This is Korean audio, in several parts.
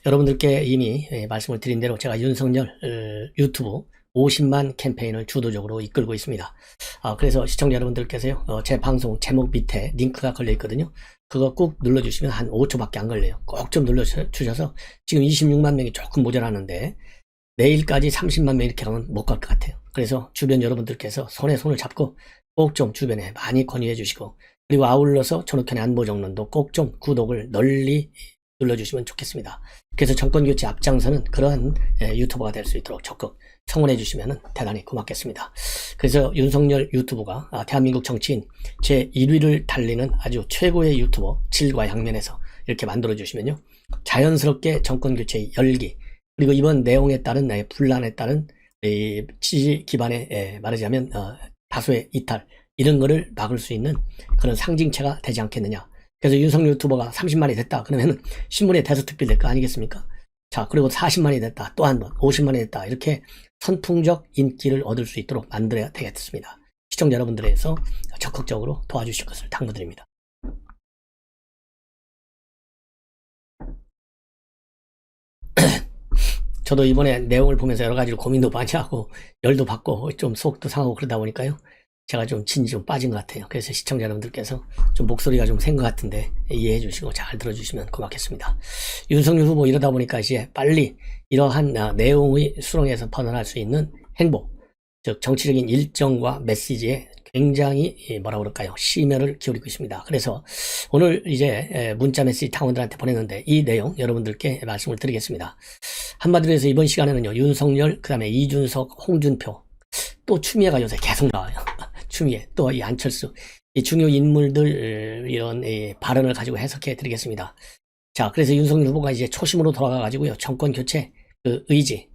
여러분들께 이미 말씀을 드린 대로 제가 윤석열 유튜브 50만 캠페인을 주도적으로 이끌고 있습니다. 그래서 시청자 여러분들께서요, 제 방송 제목 밑에 링크가 걸려 있거든요. 그거 꾹 눌러주시면 한 5초밖에 안 걸려요. 꼭 좀 눌러주셔서 지금 26만 명이 조금 모자라는데 내일까지 30만 명 이렇게 가면 못 갈 것 같아요. 그래서 주변 여러분들께서 손에 손을 잡고 꼭 좀 주변에 많이 권유해 주시고, 그리고 아울러서 전욱현의 안보정론도 꼭 좀 구독을 널리 눌러주시면 좋겠습니다. 그래서 정권교체 앞장서는 그러한 유튜버가 될 수 있도록 적극 성원해 주시면 대단히 고맙겠습니다. 그래서 윤석열 유튜브가 대한민국 정치인 제1위를 달리는 아주 최고의 유튜버 질과 양면에서 이렇게 만들어 주시면요, 자연스럽게 정권교체의 열기, 그리고 이번 내용에 따른 분란에 따른 지지 기반의 말하자면 다수의 이탈, 이런 거를 막을 수 있는 그런 상징체가 되지 않겠느냐. 그래서 윤석열 유튜버가 30만이 됐다 그러면은 신문에 대서특필 될 거 아니겠습니까? 자, 그리고 40만이 됐다, 또 한 번 50만이 됐다, 이렇게 선풍적 인기를 얻을 수 있도록 만들어야 되겠습니다. 시청자 여러분들에서 적극적으로 도와주실 것을 당부드립니다. 저도 이번에 내용을 보면서 여러 가지로 고민도 많이 하고 열도 받고 좀 속도 상하고 그러다 보니까요, 제가 좀 진이 좀 빠진 것 같아요. 그래서 시청자 여러분들께서 좀 목소리가 좀 센 것 같은데 이해해 주시고 잘 들어주시면 고맙겠습니다. 윤석열 후보 이러다 보니까 이제 빨리 이러한 내용의 수렁에서 벗어날 수 있는 행보, 즉 정치적인 일정과 메시지에 굉장히 뭐라 그럴까요, 심혈을 기울이고 있습니다. 그래서 오늘 이제 문자 메시지 당원들한테 보냈는데 이 내용 여러분들께 말씀을 드리겠습니다. 한마디로 해서 이번 시간에는요, 윤석열, 그 다음에 이준석, 홍준표, 또 추미애가 요새 계속 나와요. 추미애, 또 이 안철수, 이 중요 인물들 이런 발언을 가지고 해석해 드리겠습니다. 자, 그래서 윤석열 후보가 이제 초심으로 돌아가 가지고요, 정권 교체 그 의지,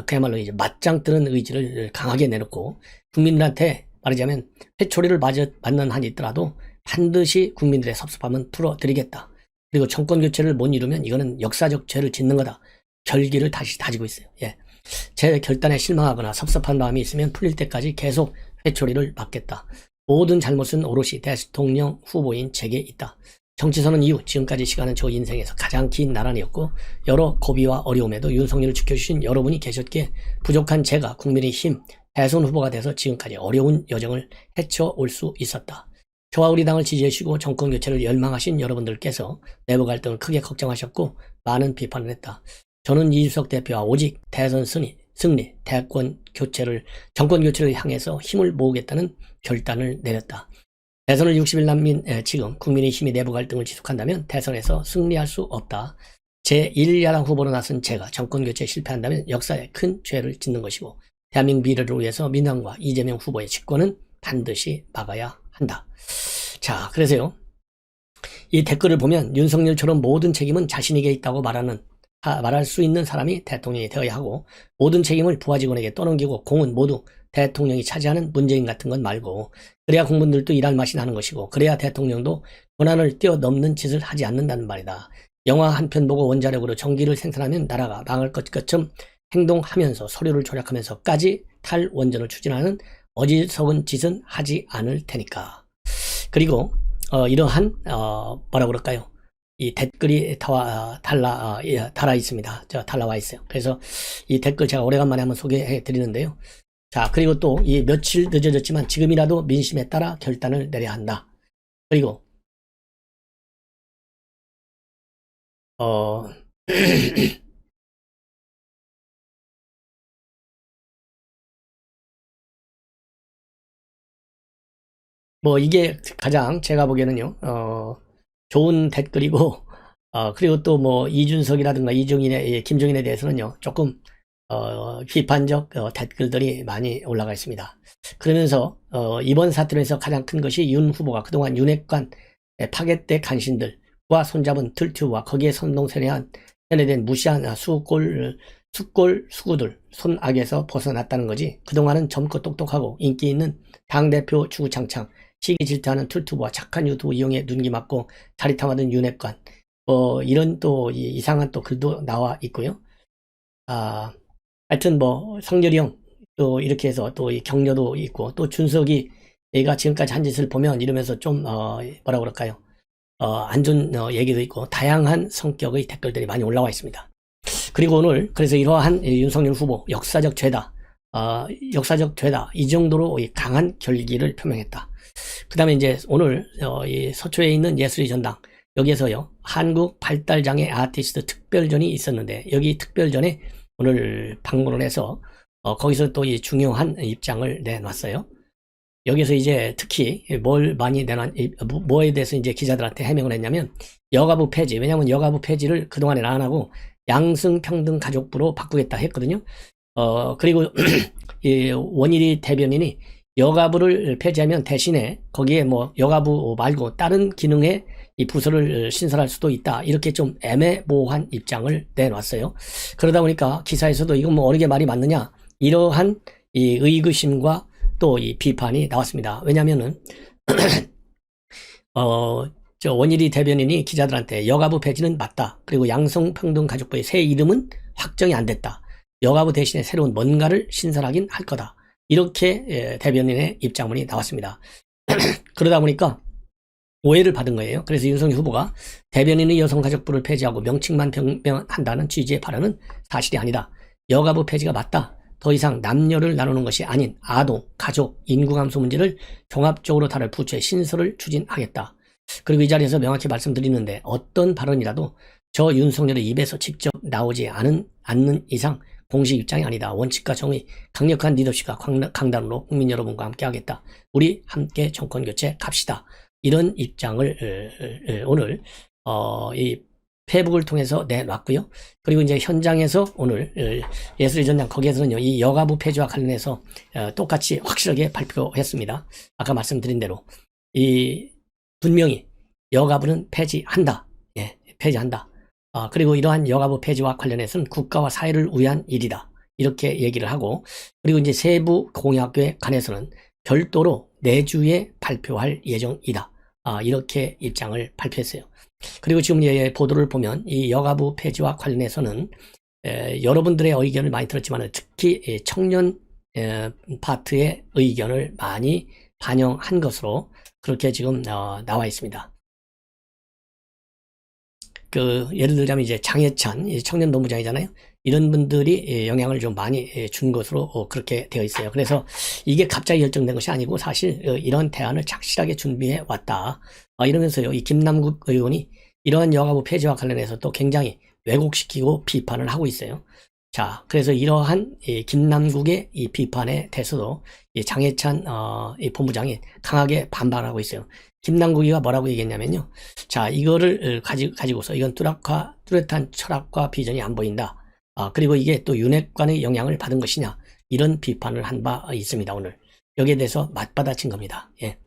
그야말로 이제 맞짱 뜨는 의지를 강하게 내놓고 국민들한테 말하자면 회초리를 맞는 한이 있더라도 반드시 국민들의 섭섭함은 풀어드리겠다. 그리고 정권 교체를 못 이루면 이거는 역사적 죄를 짓는 거다. 결기를 다시 다지고 있어요. 예. 제 결단에 실망하거나 섭섭한 마음이 있으면 풀릴 때까지 계속 회초리를 맞겠다. 모든 잘못은 오롯이 대통령 후보인 제게 있다. 정치선언 이후 지금까지 시간은 저 인생에서 가장 긴 나란이었고, 여러 고비와 어려움에도 윤석열을 지켜주신 여러분이 계셨기에 부족한 제가 국민의힘 대선 후보가 돼서 지금까지 어려운 여정을 헤쳐올 수 있었다. 저와 우리 당을 지지해주시고 정권 교체를 열망하신 여러분들께서 내부 갈등을 크게 걱정하셨고 많은 비판을 했다. 저는 이준석 대표와 오직 대선 승리, 정권 교체를 향해서 힘을 모으겠다는 결단을 내렸다. 대선을 60일 남긴 지금 국민의힘이 내부 갈등을 지속한다면 대선에서 승리할 수 없다. 제1야당 후보로 나선 제가 정권 교체에 실패한다면 역사에 큰 죄를 짓는 것이고, 대한민국 미래를 위해서 민주당과 이재명 후보의 집권은 반드시 막아야 한다. 자, 그래서요, 이 댓글을 보면 윤석열처럼 모든 책임은 자신에게 있다고 말할 수 있는 사람이 대통령이 되어야 하고, 모든 책임을 부하 직원에게 떠넘기고 공은 모두 대통령이 차지하는 문재인 같은 건 말고, 그래야 공무원들도 일할 맛이 나는 것이고, 그래야 대통령도 권한을 뛰어넘는 짓을 하지 않는다는 말이다. 영화 한 편 보고 원자력으로 전기를 생산하면 나라가 망할 것처럼 행동하면서 서류를 조작하면서까지 탈원전을 추진하는 어리석은 짓은 하지 않을 테니까. 그리고 이러한 뭐라 그럴까요, 이 댓글이 달아 있습니다. 달라와 있어요. 그래서 이 댓글 제가 오래간만에 한번 소개해 드리는데요. 자, 그리고 또 이 며칠 늦어졌지만 지금이라도 민심에 따라 결단을 내려야 한다. 그리고 뭐 이게 가장 제가 보기에는요, 좋은 댓글이고, 그리고 또 뭐 이준석이라든가 김종인에 대해서는요, 조금 비판적 댓글들이 많이 올라가 있습니다. 그러면서 이번 사태로 해서 가장 큰 것이 윤 후보가 그동안 윤핵관 파괴대 간신들과 손잡은 틀튜브와 거기에 선동세뇌된 무시한 수구들 손악에서 벗어났다는 거지, 그동안은 젊고 똑똑하고 인기 있는 당대표 주구장창 시기 질투하는 틀튜브와 착한 유튜브 이용해 눈기 맞고 자리탐하던 윤핵관, 이런 또 이상한 또 글도 나와 있고요. 하여튼 뭐 성렬이 형 또 이렇게 해서 또 이 격려도 있고, 또 준석이 얘가 지금까지 한 짓을 보면 이러면서 좀 뭐라 그럴까요, 안 좋은 얘기도 있고, 다양한 성격의 댓글들이 많이 올라와 있습니다. 그리고 오늘 그래서 이러한 윤석열 후보 역사적 죄다, 이 정도로 강한 결기를 표명했다. 그 다음에 이제 오늘 이 서초에 있는 예술의 전당 여기에서요 한국 발달장애 아티스트 특별전이 있었는데 여기 특별전에 오늘 방문을 해서 거기서 또 이 중요한 입장을 내놨어요. 여기서 이제 특히 뭘 많이 뭐에 대해서 이제 기자들한테 해명을 했냐면 여가부 폐지, 왜냐면 여가부 폐지를 그동안에 안 하고 양승평등가족부로 바꾸겠다 했거든요. 그리고 이 원일이 대변인이 여가부를 폐지하면 대신에 거기에 뭐 여가부 말고 다른 기능의 이 부서를 신설할 수도 있다. 이렇게 좀 애매모호한 입장을 내놨어요. 그러다 보니까 기사에서도 이건 뭐 어느 게 말이 맞느냐 이러한 이 의구심과 또 이 비판이 나왔습니다. 왜냐면은 저 원일이 대변인이 기자들한테 여가부 폐지는 맞다. 그리고 양성평등가족부의 새 이름은 확정이 안 됐다. 여가부 대신에 새로운 뭔가를 신설하긴 할 거다. 이렇게 대변인의 입장문이 나왔습니다. 그러다 보니까 오해를 받은 거예요. 그래서 윤석열 후보가 대변인의 여성가족부를 폐지하고 명칭만 변경한다는 취지의 발언은 사실이 아니다. 여가부 폐지가 맞다. 더 이상 남녀를 나누는 것이 아닌 아동, 가족, 인구 감소 문제를 종합적으로 다룰 부처의 신설을 추진하겠다. 그리고 이 자리에서 명확히 말씀드리는데 어떤 발언이라도 저 윤석열의 입에서 직접 나오지 않는 이상 공식 입장이 아니다. 원칙과 정의, 강력한 리더십과 강단으로 국민 여러분과 함께 하겠다. 우리 함께 정권교체 갑시다. 이런 입장을 오늘 이 페북을 통해서 내놨고요. 그리고 이제 현장에서 오늘 예술의 전당 거기에서는요 이 여가부 폐지와 관련해서 똑같이 확실하게 발표했습니다. 아까 말씀드린 대로 이 분명히 여가부는 폐지한다. 예, 폐지한다. 그리고 이러한 여가부 폐지와 관련해서는 국가와 사회를 위한 일이다. 이렇게 얘기를 하고 그리고 이제 세부 공약에 관해서는 별도로 내주에 발표할 예정이다. 이렇게 입장을 발표했어요. 그리고 지금 보도를 보면 이 여가부 폐지와 관련해서는 여러분들의 의견을 많이 들었지만 특히 청년 파트의 의견을 많이 반영한 것으로 그렇게 지금 나와 있습니다. 예를 들자면 이제 장해찬 청년 노무장이잖아요. 이런 분들이 영향을 좀 많이 준 것으로 그렇게 되어 있어요. 그래서 이게 갑자기 결정된 것이 아니고 사실 이런 대안을 착실하게 준비해 왔다. 이러면서요, 이 김남국 의원이 이러한 여가부 폐지와 관련해서 또 굉장히 왜곡시키고 비판을 하고 있어요. 자, 그래서 이러한 김남국의 이 비판에 대해서도 이 장해찬 이 본부장이 강하게 반발하고 있어요. 김남국이가 뭐라고 얘기했냐면요. 자, 이거를 가지고서 이건 뚜렷한 철학과 비전이 안 보인다. 그리고 이게 또 윤핵관의 영향을 받은 것이냐. 이런 비판을 한 바 있습니다, 오늘. 여기에 대해서 맞받아친 겁니다. 예.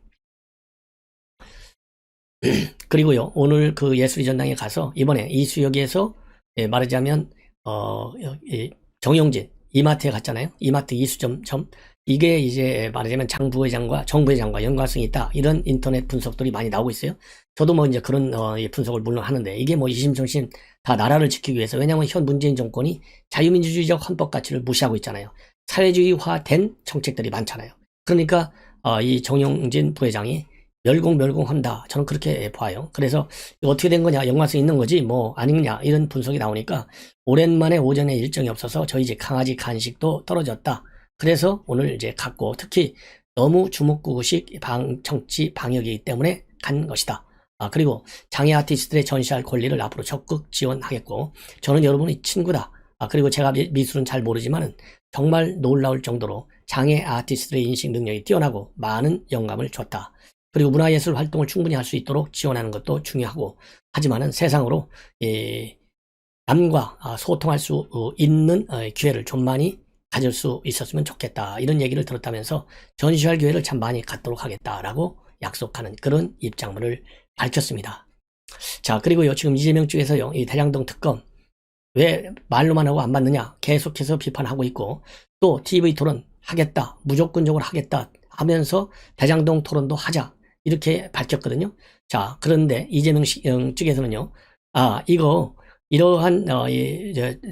그리고요, 오늘 그 예술의 전당에 가서 이번에 이수역에서 말하자면, 정용진, 이마트에 갔잖아요. 이마트 이수점. 이게 이제 말하자면 장 부회장과 정 부회장과 연관성이 있다. 이런 인터넷 분석들이 많이 나오고 있어요. 저도 뭐 이제 그런 분석을 물론 하는데 이게 뭐 이심전심 다 나라를 지키기 위해서 왜냐하면 현 문재인 정권이 자유민주주의적 헌법 가치를 무시하고 있잖아요. 사회주의화된 정책들이 많잖아요. 그러니까 이 정용진 부회장이 멸공한다. 저는 그렇게 봐요. 그래서 어떻게 된 거냐, 연관성 있는 거지 뭐 아니냐 이런 분석이 나오니까 오랜만에 오전에 일정이 없어서 저희 집 강아지 간식도 떨어졌다. 그래서 오늘 이제 갔고 특히 너무 주먹구구식 정치 방역이기 때문에 간 것이다. 그리고 장애 아티스트들의 전시할 권리를 앞으로 적극 지원하겠고 저는 여러분의 친구다. 그리고 제가 미술은 잘 모르지만은 정말 놀라울 정도로 장애 아티스트들의 인식 능력이 뛰어나고 많은 영감을 줬다. 그리고 문화예술 활동을 충분히 할 수 있도록 지원하는 것도 중요하고 하지만은 세상으로 남과 소통할 수 있는 기회를 좀 많이 가질 수 있었으면 좋겠다. 이런 얘기를 들었다면서 전시할 기회를 참 많이 갖도록 하겠다라고 약속하는 그런 입장문을 밝혔습니다. 자, 그리고요, 지금 이재명 쪽에서요, 이 대장동 특검 왜 말로만 하고 안 받느냐 계속해서 비판하고 있고 또 TV 토론 하겠다, 무조건적으로 하겠다 하면서 대장동 토론도 하자 이렇게 밝혔거든요. 자, 그런데 이재명 측에서는요, 이러한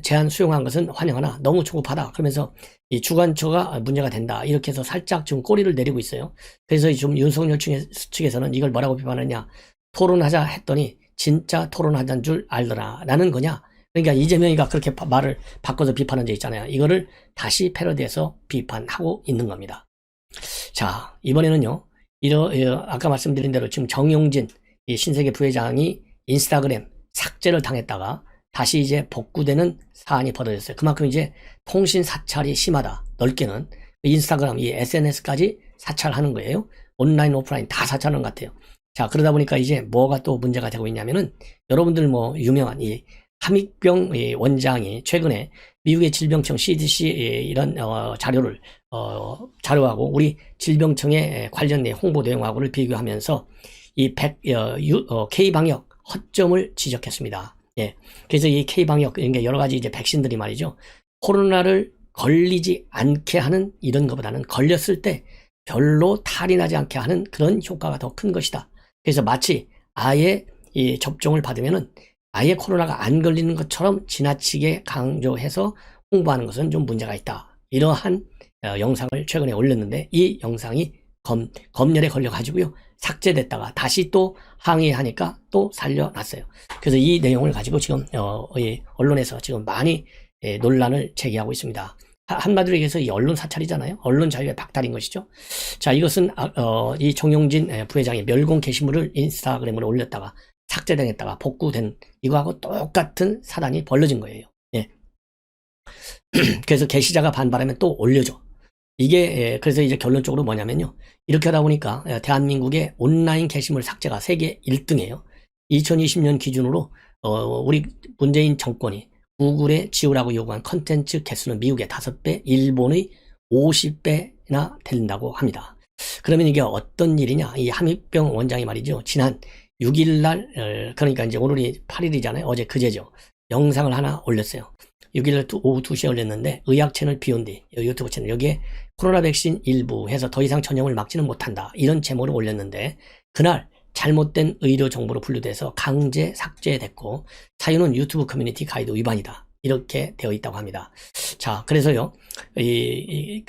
제안 수용한 것은 환영하나 너무 조급하다. 그러면서 이 주관처가 문제가 된다. 이렇게 해서 살짝 지금 꼬리를 내리고 있어요. 그래서 좀 윤석열 측에서는 이걸 뭐라고 비판하냐. 토론하자 했더니 진짜 토론하자는 줄 알더라. 라는 거냐. 그러니까 이재명이가 그렇게 말을 바꿔서 비판한 적 있잖아요. 이거를 다시 패러디해서 비판하고 있는 겁니다. 자, 이번에는요. 아까 말씀드린 대로 지금 정용진 이 신세계 부회장이 인스타그램 삭제를 당했다가 다시 이제 복구되는 사안이 벌어졌어요. 그만큼 이제 통신 사찰이 심하다. 넓게는 인스타그램 이 SNS까지 사찰하는 거예요. 온라인 오프라인 다 사찰하는 것 같아요. 자, 그러다 보니까 이제 뭐가 또 문제가 되고 있냐면은 여러분들 뭐 유명한 이 함익병 원장이 최근에 미국의 질병청 CDC 이런 자료하고 우리 질병청의 관련 내 홍보 내용하고를 비교하면서 이 K방역 허점을 지적했습니다. 예. 그래서 이 K방역, 그러니까 여러 가지 이제 백신들이 말이죠. 코로나를 걸리지 않게 하는 이런 것보다는 걸렸을 때 별로 탈이 나지 않게 하는 그런 효과가 더 큰 것이다. 그래서 마치 아예 이 접종을 받으면은 아예 코로나가 안 걸리는 것처럼 지나치게 강조해서 홍보하는 것은 좀 문제가 있다. 이러한 영상을 최근에 올렸는데 이 영상이 검열에 걸려가지고요. 삭제됐다가 다시 또 항의하니까 또 살려놨어요. 그래서 이 내용을 가지고 지금 언론에서 지금 많이 논란을 제기하고 있습니다. 한마디로 얘기해서 이 언론 사찰이잖아요. 언론 자유의 박탈인 것이죠. 자, 이것은 이 정용진 부회장이 멸공 게시물을 인스타그램으로 올렸다가 삭제당했다가 복구된 이거하고 똑같은 사단이 벌어진 거예요. 예. 그래서 게시자가 반발하면 또 올려줘. 이게 그래서 이제 결론적으로 뭐냐면요. 이렇게 하다 보니까 대한민국의 온라인 게시물 삭제가 세계 1등이에요. 2020년 기준으로 우리 문재인 정권이 구글에 지우라고 요구한 컨텐츠 개수는 미국의 5배, 일본의 50배나 된다고 합니다. 그러면 이게 어떤 일이냐? 이 함익병 원장이 말이죠. 지난 6일날 그러니까 이제 오늘이 8일이잖아요. 어제 그제죠. 영상을 하나 올렸어요. 6일날 오후 2시에 올렸는데 의학 채널 비욘디 유튜브 채널 여기에 코로나 백신 일부 해서 더 이상 전염을 막지는 못한다. 이런 제목을 올렸는데 그날 잘못된 의료 정보로 분류돼서 강제 삭제됐고 사유는 유튜브 커뮤니티 가이드 위반이다. 이렇게 되어 있다고 합니다. 자, 그래서요. 이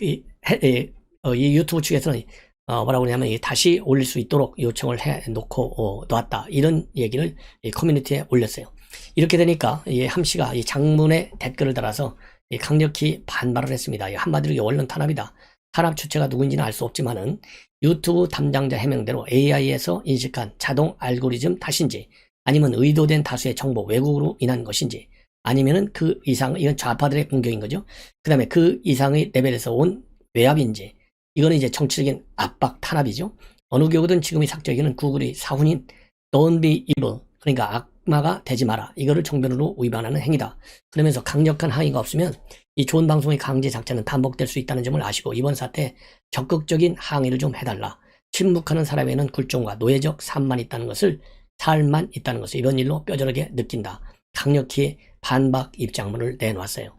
유튜브 측에서는 뭐라고 그러냐면 다시 올릴 수 있도록 요청을 해 놓고 놨다. 이런 얘기를 이 커뮤니티에 올렸어요. 이렇게 되니까 이 함씨가 이 장문의 댓글을 달아서 강력히 반발을 했습니다. 한마디로 언론 탄압이다. 탄압 주체가 누구인지는 알 수 없지만은 유튜브 담당자 해명대로 AI에서 인식한 자동 알고리즘 탓인지 아니면 의도된 다수의 정보 왜곡으로 인한 것인지 아니면은 그 이상 이건 좌파들의 공격인 거죠. 그 다음에 그 이상의 레벨에서 온 외압인지 이거는 이제 정치적인 압박 탄압이죠. 어느 경우든 지금의 삭제기는 구글의 사훈인 Don't be evil 그러니까 악마가 되지 마라. 이거를 정변으로 위반하는 행위다. 그러면서 강력한 항의가 없으면 이 좋은 방송의 강제 삭제는 반복될 수 있다는 점을 아시고 이번 사태에 적극적인 항의를 좀 해달라. 침묵하는 사람에는 굴종과 노예적 삶만 있다는 것을 이런 일로 뼈저리게 느낀다. 강력히 반박 입장문을 내놓았어요.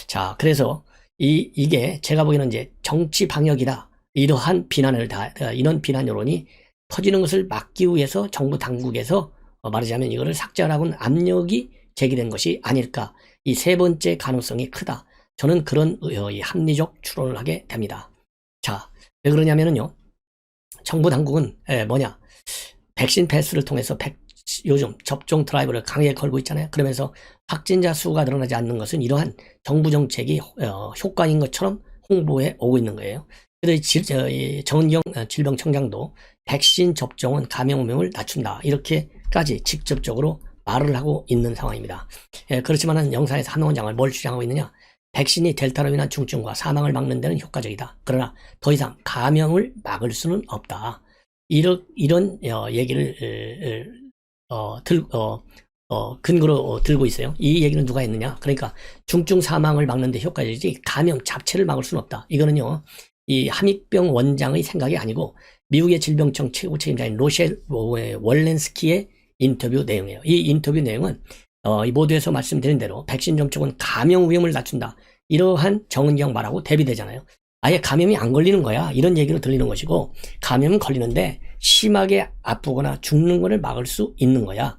자, 그래서 이게 제가 보기에는 이제 정치 방역이다. 이러한 이런 비난 여론이 퍼지는 것을 막기 위해서 정부 당국에서 말하자면 이거를 삭제하라고는 압력이 제기된 것이 아닐까. 이 세 번째 가능성이 크다. 저는 그런 합리적 추론을 하게 됩니다. 자, 왜 그러냐면요. 정부 당국은 백신 패스를 통해서 요즘 접종 드라이브를 강하게 걸고 있잖아요. 그러면서 확진자 수가 늘어나지 않는 것은 이러한 정부 정책이 효과인 것처럼 홍보해 오고 있는 거예요. 그래서 정은경 질병청장도 백신 접종은 감염 위험을 낮춘다. 이렇게까지 직접적으로 말을 하고 있는 상황입니다. 그렇지만은 영상에서 한 원장을 뭘 주장하고 있느냐? 백신이 델타로 인한 중증과 사망을 막는 데는 효과적이다. 그러나 더 이상 감염을 막을 수는 없다. 이런 얘기를 근거로 들고 있어요. 이 얘기는 누가 했느냐? 그러니까 중증 사망을 막는 데 효과적이지 감염 자체를 막을 수는 없다. 이거는요. 이 함익병 원장의 생각이 아니고 미국의 질병청 최고 책임자인 로셸 월렌스키의 인터뷰 내용이에요. 이 인터뷰 내용은 이 모두에서 말씀드린 대로 백신 접종은 감염 위험을 낮춘다. 이러한 정은경 말하고 대비되잖아요. 아예 감염이 안 걸리는 거야. 이런 얘기로 들리는 것이고 감염은 걸리는데 심하게 아프거나 죽는 것을 막을 수 있는 거야.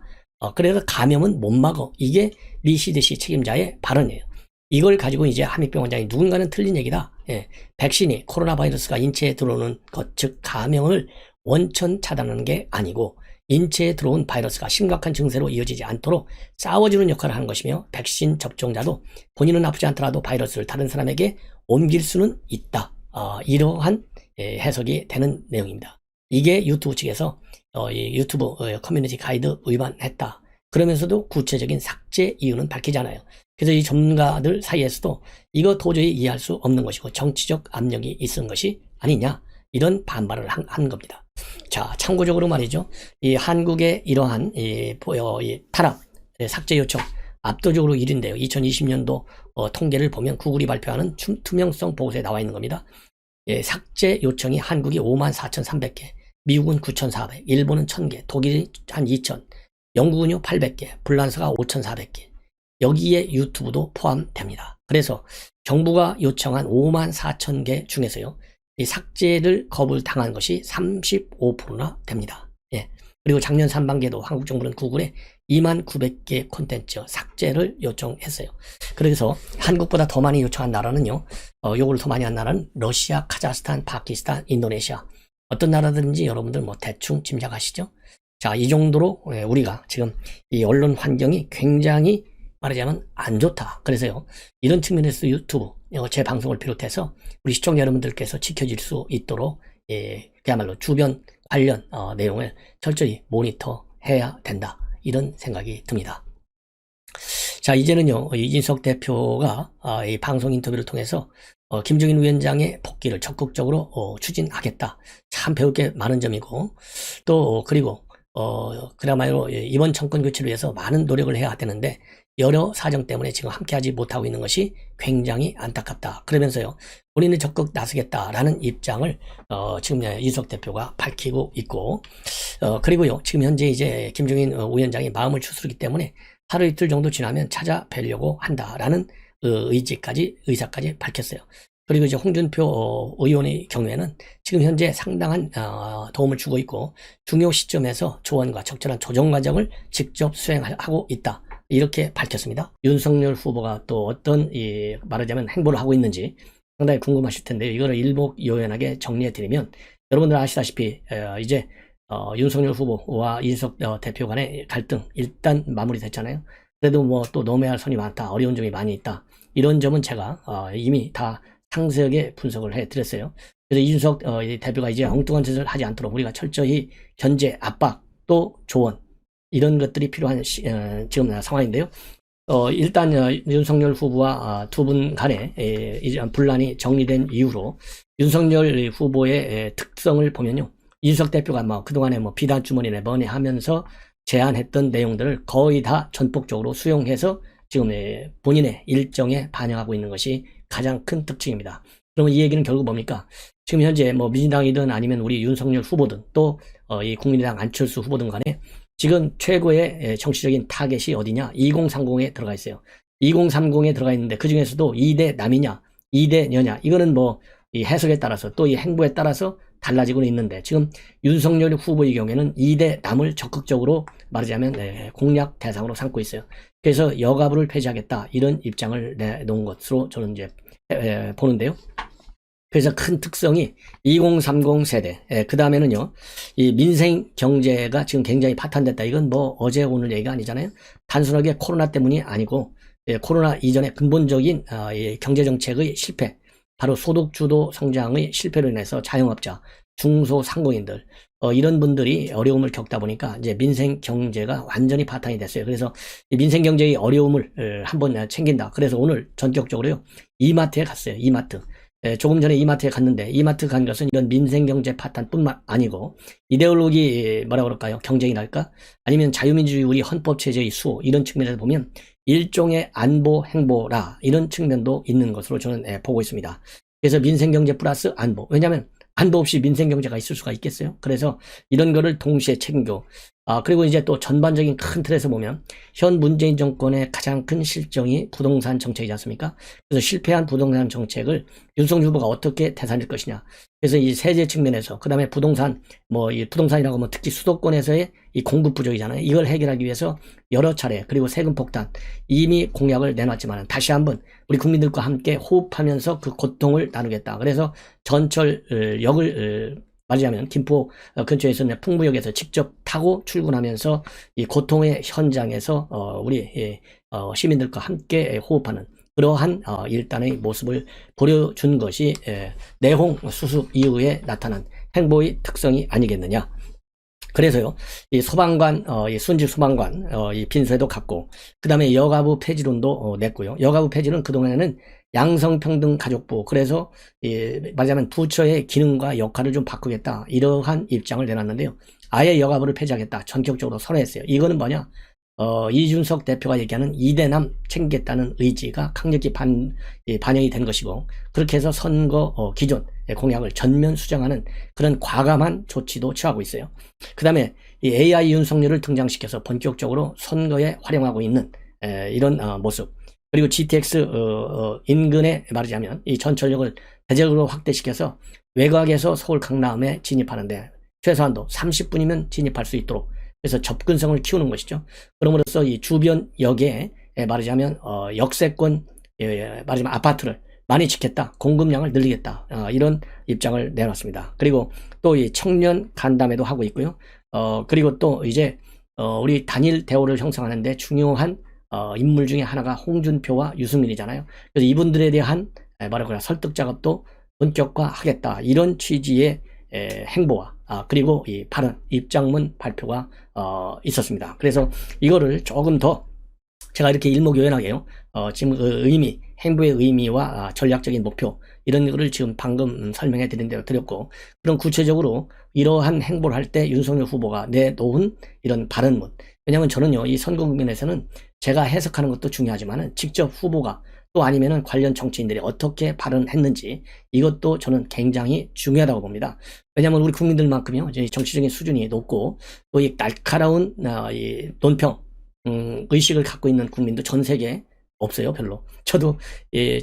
그래서 감염은 못 막어. 이게 리 CDC 책임자의 발언이에요. 이걸 가지고 이제 함익병 원장이 누군가는 틀린 얘기다. 백신이 코로나 바이러스가 인체에 들어오는 것, 즉 감염을 원천 차단하는 게 아니고 인체에 들어온 바이러스가 심각한 증세로 이어지지 않도록 싸워주는 역할을 하는 것이며 백신 접종자도 본인은 아프지 않더라도 바이러스를 다른 사람에게 옮길 수는 있다. 이러한 해석이 되는 내용입니다. 이게 유튜브 측에서 이 유튜브 커뮤니티 가이드 위반했다. 그러면서도 구체적인 삭제 이유는 밝히지 않아요. 그래서 이 전문가들 사이에서도 이거 도저히 이해할 수 없는 것이고 정치적 압력이 있은 것이 아니냐, 이런 반발을 한 겁니다. 자, 참고적으로 말이죠. 이 한국의 이러한 이 탄압, 삭제 요청 압도적으로 1위인데요. 2020년도 통계를 보면 구글이 발표하는 투명성 보고서에 나와 있는 겁니다. 삭제 요청이 한국이 54,300개, 미국은 9,400, 일본은 1,000개, 독일이 한 2,000, 영국은요 800개, 불란서가 5,400개. 여기에 유튜브도 포함됩니다. 그래서 정부가 요청한 54,000개 중에서요, 이 삭제를 거부를 당한 것이 35%나 됩니다. 예. 그리고 작년 상반기에도 한국 정부는 구글에 29,900개 콘텐츠 삭제를 요청했어요. 그래서 한국보다 더 많이 요청한 나라는요, 요걸 더 많이 한 나라는 러시아, 카자흐스탄, 파키스탄, 인도네시아. 어떤 나라들인지 여러분들 뭐 대충 짐작하시죠? 자, 이 정도로 우리가 지금 이 언론 환경이 굉장히 말하자면 안 좋다. 그래서요, 이런 측면에서 유튜브, 제 방송을 비롯해서 우리 시청자 여러분들께서 지켜질 수 있도록 그야말로 주변 관련 내용을 철저히 모니터해야 된다. 이런 생각이 듭니다. 자, 이제는요, 이진석 대표가 이 방송 인터뷰를 통해서 김종인 위원장의 복귀를 적극적으로 추진하겠다. 참 배울 게 많은 점이고, 또 그리고 그야말로 이번 정권 교체를 위해서 많은 노력을 해야 되는데 여러 사정 때문에 지금 함께하지 못하고 있는 것이 굉장히 안타깝다. 그러면서요, 본인은 적극 나서겠다라는 입장을 지금 이준석 대표가 밝히고 있고, 그리고요, 지금 현재 이제 김종인 위원장이 마음을 추스르기 때문에 하루 이틀 정도 지나면 찾아뵈려고 한다라는 의사까지 밝혔어요. 그리고 이제 홍준표 의원의 경우에는 지금 현재 상당한 도움을 주고 있고 중요 시점에서 조언과 적절한 조정 과정을 직접 수행하고 있다. 이렇게 밝혔습니다. 윤석열 후보가 또 어떤 말하자면 행보를 하고 있는지 상당히 궁금하실 텐데요. 이거를 일목요연하게 정리해드리면, 여러분들 아시다시피 이제 윤석열 후보와 이준석 대표 간의 갈등 일단 마무리됐잖아요. 그래도 뭐 또 넘어야 할 선이 많다, 어려운 점이 많이 있다, 이런 점은 제가 이미 다 상세하게 분석을 해드렸어요. 그래서 이준석 대표가 이제 엉뚱한 짓을 하지 않도록 우리가 철저히 견제, 압박, 또 조언, 이런 것들이 필요한 지금 상황인데요. 일단 윤석열 후보와 두 분 간에 분란이 정리된 이후로 윤석열 후보의 특성을 보면요, 이준석 대표가 그동안에 비단 주머니네 뭐네 하면서 제안했던 내용들을 거의 다 전폭적으로 수용해서 지금 본인의 일정에 반영하고 있는 것이 가장 큰 특징입니다. 그러면 이 얘기는 결국 뭡니까? 지금 현재 민주당이든 아니면 우리 윤석열 후보든 또 이 국민의당 안철수 후보든 간에 지금 최고의 정치적인 타겟이 어디냐? 2030에 들어가 있어요. 2030에 들어가 있는데 그 중에서도 2대 남이냐, 2대 여냐, 이거는 이 해석에 따라서 또 이 행보에 따라서 달라지고는 있는데, 지금 윤석열 후보의 경우에는 2대 남을 적극적으로 말하자면 공략 대상으로 삼고 있어요. 그래서 여가부를 폐지하겠다, 이런 입장을 내놓은 것으로 저는 이제 보는데요. 그래서 큰 특성이 2030 세대, 그 다음에는요, 이 민생 경제가 지금 굉장히 파탄됐다. 이건 어제 오늘 얘기가 아니잖아요. 단순하게 코로나 때문이 아니고 코로나 이전의 근본적인 경제 정책의 실패, 바로 소득주도 성장의 실패로 인해서 자영업자, 중소상공인들, 이런 분들이 어려움을 겪다 보니까 이제 민생 경제가 완전히 파탄이 됐어요. 그래서 이 민생 경제의 어려움을 한번 챙긴다. 그래서 오늘 전격적으로요, 이마트에 갔어요. 이마트. 조금 전에 이마트에 갔는데, 이마트 간 것은 이런 민생경제 파탄뿐만 아니고 이데올로기 뭐라 그럴까요? 경쟁이랄까? 아니면 자유민주주의 우리 헌법체제의 수호, 이런 측면에서 보면 일종의 안보 행보라, 이런 측면도 있는 것으로 저는 보고 있습니다. 그래서 민생경제 플러스 안보. 왜냐하면 안보 없이 민생경제가 있을 수가 있겠어요? 그래서 이런 거를 동시에 챙겨. 그리고 이제 또 전반적인 큰 틀에서 보면 현 문재인 정권의 가장 큰 실정이 부동산 정책이지 않습니까? 그래서 실패한 부동산 정책을 윤석열 후보가 어떻게 되살릴 것이냐. 그래서 이 세제 측면에서, 그 다음에 부동산, 이 부동산이라고 하면 특히 수도권에서의 이 공급 부족이잖아요. 이걸 해결하기 위해서 여러 차례, 그리고 세금 폭탄, 이미 공약을 내놨지만 다시 한번 우리 국민들과 함께 호흡하면서 그 고통을 나누겠다. 그래서 전철역을 말하자면 김포 근처에 있는 풍무역에서 직접 타고 출근하면서 이 고통의 현장에서 우리 시민들과 함께 호흡하는 그러한 일단의 모습을 보여준 것이 내홍 수습 이후에 나타난 행보의 특성이 아니겠느냐. 그래서요, 이 소방관, 이 순직 소방관, 이 빈소에도 갔고, 그 다음에 여가부 폐지론도 냈고요. 여가부 폐지는 그동안에는 양성평등 가족부, 그래서, 말하자면 부처의 기능과 역할을 좀 바꾸겠다. 이러한 입장을 내놨는데요. 아예 여가부를 폐지하겠다. 전격적으로 선언했어요. 이거는 뭐냐? 이준석 대표가 얘기하는 이대남 챙기겠다는 의지가 강력히 반영이 된 것이고, 그렇게 해서 선거 기존 공약을 전면 수정하는 그런 과감한 조치도 취하고 있어요. 그 다음에 이 AI 윤석열을 등장시켜서 본격적으로 선거에 활용하고 있는 이런 모습. 그리고 GTX 인근에 말하자면 이 전철역을 대적으로 확대시켜서 외곽에서 서울 강남에 진입하는데 최소한도 30분이면 진입할 수 있도록 그래서 접근성을 키우는 것이죠. 그럼으로써 이 주변 역에 말하자면 역세권 말하자면 아파트를 많이 짓겠다, 공급량을 늘리겠다, 이런 입장을 내놨습니다. 그리고 또 이 청년 간담회도 하고 있고요. 그리고 또 이제 우리 단일 대우를 형성하는데 중요한 인물 중에 하나가 홍준표와 유승민이잖아요. 그래서 이분들에 대한 말하거나 설득 작업도 본격화하겠다, 이런 취지의 행보와 그리고 이 발언, 입장문 발표가 있었습니다. 그래서 이거를 조금 더 제가 이렇게 일목요연하게요. 지금 의미, 행보의 의미와 전략적인 목표 이런 거를 지금 방금 설명해 드린 대로 드렸고, 그럼 구체적으로 이러한 행보를 할 때 윤석열 후보가 내놓은 이런 발언문, 왜냐하면 저는요 이 선거 국면에서는 제가 해석하는 것도 중요하지만은 직접 후보가 또 아니면은 관련 정치인들이 어떻게 발언했는지 이것도 저는 굉장히 중요하다고 봅니다. 왜냐하면 우리 국민들만큼요 정치적인 수준이 높고 또 이 날카로운 이 논평 의식을 갖고 있는 국민도 전 세계에 없어요, 별로. 저도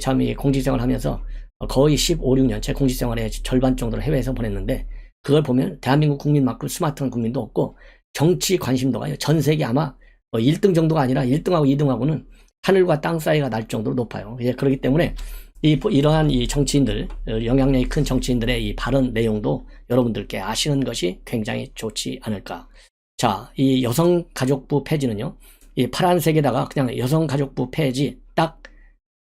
참 공직생활 하면서 거의 15, 16년 제 공직생활의 절반 정도를 해외에서 보냈는데 그걸 보면 대한민국 국민만큼 스마트한 국민도 없고 정치 관심도가요 전 세계 아마 1등 정도가 아니라 1등하고 2등하고는 하늘과 땅 사이가 날 정도로 높아요. 그렇기 때문에 이러한 이 정치인들, 영향력이 큰 정치인들의 이 발언 내용도 여러분들께 아시는 것이 굉장히 좋지 않을까. 자, 이 여성가족부 폐지는요, 이 파란색에다가 그냥 여성가족부 폐지 딱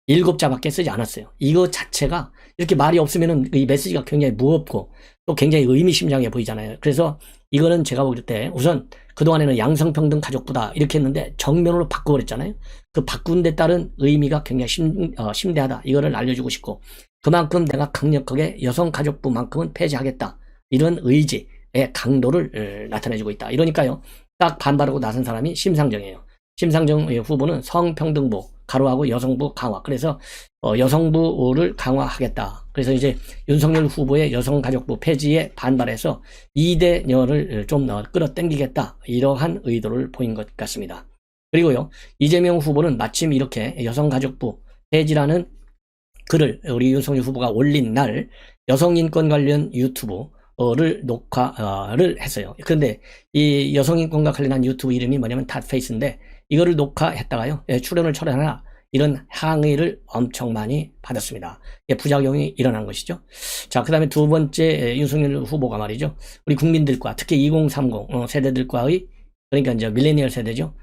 7자밖에 쓰지 않았어요. 이거 자체가 이렇게 말이 없으면은 이 메시지가 굉장히 무겁고 또 굉장히 의미심장해 보이잖아요. 그래서 이거는 제가 볼 때 우선 그동안에는 양성평등 가족부다 이렇게 했는데 정면으로 바꿔버렸잖아요. 그 바꾼 데 따른 의미가 굉장히 심대하다. 이거를 알려주고 싶고, 그만큼 내가 강력하게 여성가족부만큼은 폐지하겠다. 이런 의지의 강도를 나타내주고 있다. 이러니까요. 딱 반발하고 나선 사람이 심상정이에요. 심상정 후보는 성평등부 가로하고 여성부 강화. 그래서 여성부를 강화하겠다. 그래서 이제 윤석열 후보의 여성가족부 폐지에 반발해서 이대녀를 좀 끌어당기겠다. 이러한 의도를 보인 것 같습니다. 그리고요, 이재명 후보는 마침 이렇게 여성가족부 폐지라는 글을 우리 윤석열 후보가 올린 날 여성인권 관련 유튜브를 녹화를 했어요. 그런데 이 여성인권과 관련한 유튜브 이름이 뭐냐면 닷페이스인데 이거를 녹화했다가요 출연을 철회하나 이런 항의를 엄청 많이 받았습니다. 부작용이 일어난 것이죠. 자, 그 다음에 두 번째 윤석열 후보가 말이죠, 우리 국민들과 특히 2030 세대들과의, 그러니까 이제 밀레니얼 세대죠,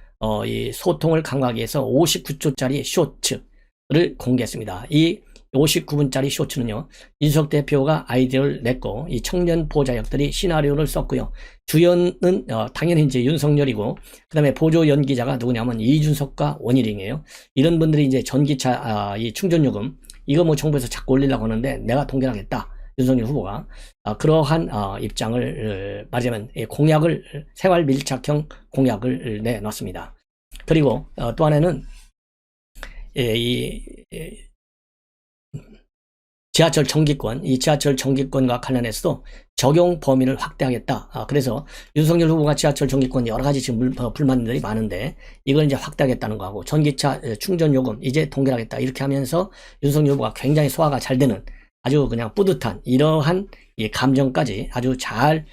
이 소통을 강화하기 위해서 59초짜리 쇼츠를 공개했습니다. 이 59분짜리 쇼츠는요, 이준석 대표가 아이디어를 냈고 이 청년 보좌역들이 시나리오를 썼고요. 주연은 당연히 이제 윤석열이고, 그 다음에 보조 연기자가 누구냐면 이준석과 원희룡이에요. 이런 분들이 이제 전기차 이 충전요금 이거 뭐 정부에서 자꾸 올리려고 하는데 내가 동결하겠다. 윤석열 후보가 그러한 입장을 말하자면 공약을, 생활 밀착형 공약을 내놨습니다. 그리고 또 하나는 지하철 정기권, 이 지하철 정기권과 관련해서도 적용 범위를 확대하겠다. 그래서 윤석열 후보가 지하철 정기권 여러 가지 지금 불만들이 많은데 이걸 이제 확대하겠다는 거하고, 전기차 충전 요금 이제 동결하겠다. 이렇게 하면서 윤석열 후보가 굉장히 소화가 잘 되는 아주 그냥 뿌듯한 이러한 이 감정까지 아주 잘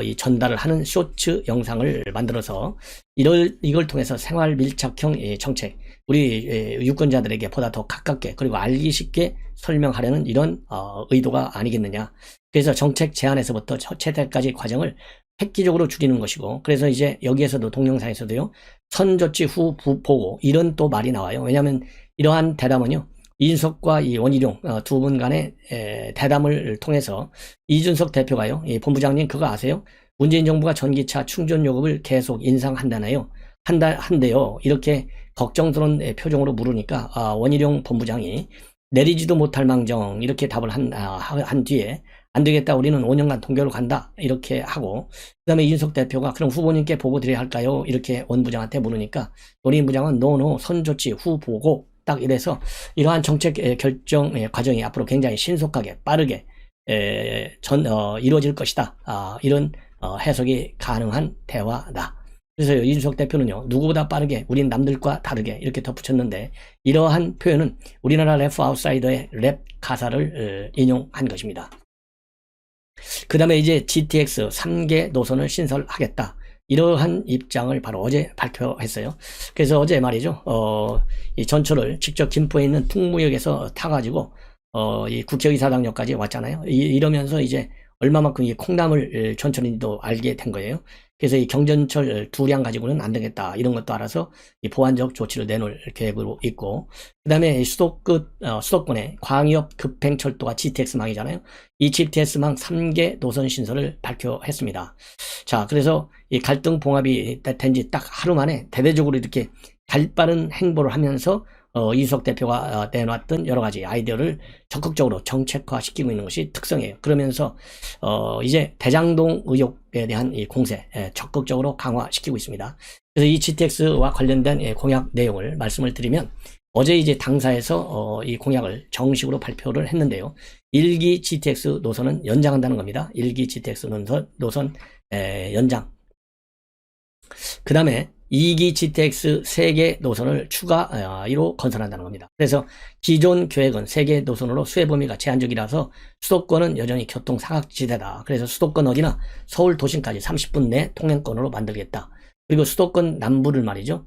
이 전달을 하는 쇼츠 영상을 만들어서 이걸 통해서 생활 밀착형 정책, 우리 유권자들에게 보다 더 가깝게 그리고 알기 쉽게 설명하려는 이런 의도가 아니겠느냐. 그래서 정책 제안에서부터 채택까지 과정을 획기적으로 줄이는 것이고, 그래서 이제 여기에서도 동영상에서도요, 선조치 후 보고 이런 또 말이 나와요. 왜냐하면 이러한 대담은요, 이준석과 이 원희룡 두 분 간의 대담을 통해서 이준석 대표가요, 이 본부장님 그거 아세요? 문재인 정부가 전기차 충전 요금을 계속 인상한다나요? 한대요. 이렇게 걱정스러운 표정으로 물으니까 원희룡 본부장이 내리지도 못할 망정 이렇게 답을 한 뒤에 안 되겠다, 우리는 5년간 동결로 간다 이렇게 하고, 그 다음에 이준석 대표가 그럼 후보님께 보고 드려야 할까요? 이렇게 원 부장한테 물으니까 원희룡 부장은 노 선조치 후 보고 딱 이래서 이러한 정책 결정 과정이 앞으로 굉장히 신속하게 빠르게 이루어질 것이다. 이런 해석이 가능한 대화다. 그래서 이준석 대표는요, 누구보다 빠르게 우린 남들과 다르게 이렇게 덧붙였는데, 이러한 표현은 우리나라 래프 아웃사이더의 랩 가사를 인용한 것입니다. 그 다음에 이제 GTX 3개 노선을 신설하겠다, 이러한 입장을 바로 어제 발표했어요. 그래서 어제 말이죠, 이 전철을 직접 김포에 있는 풍무역에서 타가지고 이 국회의사당역까지 왔잖아요. 이러면서 이제 얼마만큼 이 콩나물 전철인지도 알게 된 거예요. 그래서 이 경전철 2량 가지고는 안 되겠다, 이런 것도 알아서 이 보완적 조치를 내놓을 계획으로 있고, 그 다음에 수도권의 광역 급행철도가 GTX망이잖아요. 이 GTX망 3개 노선 신설을 발표했습니다. 자, 그래서 이 갈등 봉합이 된 지 딱 하루 만에 대대적으로 이렇게 발빠른 행보를 하면서 이준석 대표가 내놨던 여러 가지 아이디어를 적극적으로 정책화시키고 있는 것이 특성이에요. 그러면서 이제 대장동 의혹에 대한 이 공세 적극적으로 강화시키고 있습니다. 그래서 이 GTX와 관련된 공약 내용을 말씀을 드리면, 어제 이제 당사에서 이 공약을 정식으로 발표를 했는데요. 1기 GTX 노선은 연장한다는 겁니다. 1기 GTX 노선 연장. 그 다음에 2기 GTX 3개 노선을 추가로 건설한다는 겁니다. 그래서 기존 계획은 3개 노선으로 수혜 범위가 제한적이라서 수도권은 여전히 교통 사각지대다. 그래서 수도권 어디나 서울 도심까지 30분 내 통행권으로 만들겠다. 그리고 수도권 남부를 말이죠,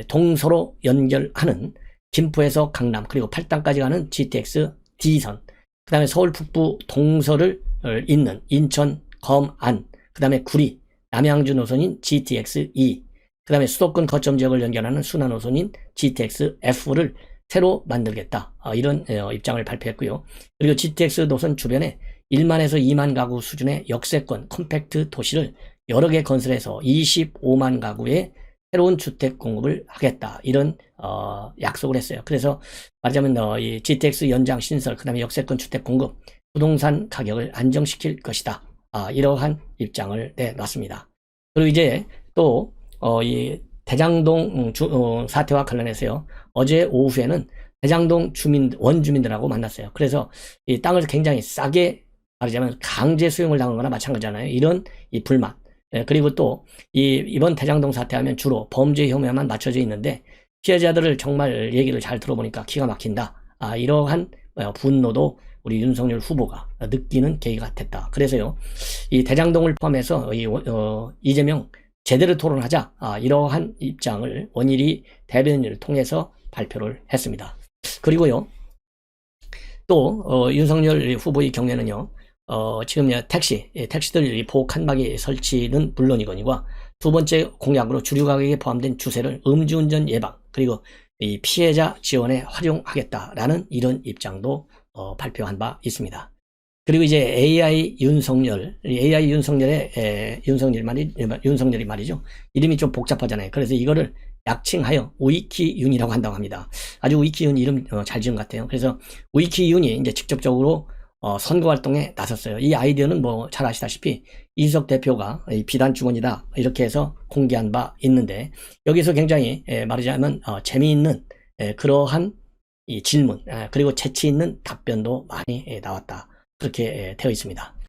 동서로 연결하는 김포에서 강남 그리고 팔당까지 가는 GTX D선, 그 다음에 서울 북부 동서를 잇는 인천 검안, 그 다음에 구리 남양주 노선인 GTX E, 그 다음에 수도권 거점 지역을 연결하는 순환 노선인 GTX F를 새로 만들겠다, 이런 입장을 발표했고요. 그리고 GTX 노선 주변에 1만에서 2만 가구 수준의 역세권 컴팩트 도시를 여러 개 건설해서 25만 가구의 새로운 주택 공급을 하겠다, 이런 약속을 했어요. 그래서 말하자면 이 GTX 연장 신설, 그 다음에 역세권 주택 공급, 부동산 가격을 안정시킬 것이다, 이러한 입장을 내놨습니다. 그리고 이제 또 이 대장동 사태와 관련해서요, 어제 오후에는 대장동 원주민들하고 만났어요. 그래서 이 땅을 굉장히 싸게, 말하자면 강제 수용을 당한 거나 마찬가지잖아요. 이런 이 불만, 그리고 또 이번 대장동 사태하면 주로 범죄 혐의만 맞춰져 있는데, 피해자들을 정말 얘기를 잘 들어보니까 기가 막힌다, 이러한 분노도 우리 윤석열 후보가 느끼는 계기가 됐다. 그래서요, 이 대장동을 포함해서 이재명 제대로 토론하자, 이러한 입장을 원일이 대변인을 통해서 발표를 했습니다. 그리고요, 또 윤석열 후보의 경우에는요, 지금 택시들 보호 칸막이 설치는 물론이거니와 두 번째 공약으로 주류 가격에 포함된 주세를 음주운전 예방 그리고 이 피해자 지원에 활용하겠다라는 이런 입장도 발표한 바 있습니다. 그리고 이제 AI 윤석열이 말이죠. 이름이 좀 복잡하잖아요. 그래서 이거를 약칭하여 우이키윤이라고 한다고 합니다. 아주 우이키윤 이름 잘 지은 것 같아요. 그래서 우이키윤이 이제 직접적으로 선거 활동에 나섰어요. 이 아이디어는 뭐 잘 아시다시피 이준석 대표가 비단 주머니다 이렇게 해서 공개한 바 있는데, 여기서 굉장히 말하자면 재미있는 그러한 이 질문, 그리고 재치 있는 답변도 많이 나왔다, 그렇게 되어 있습니다.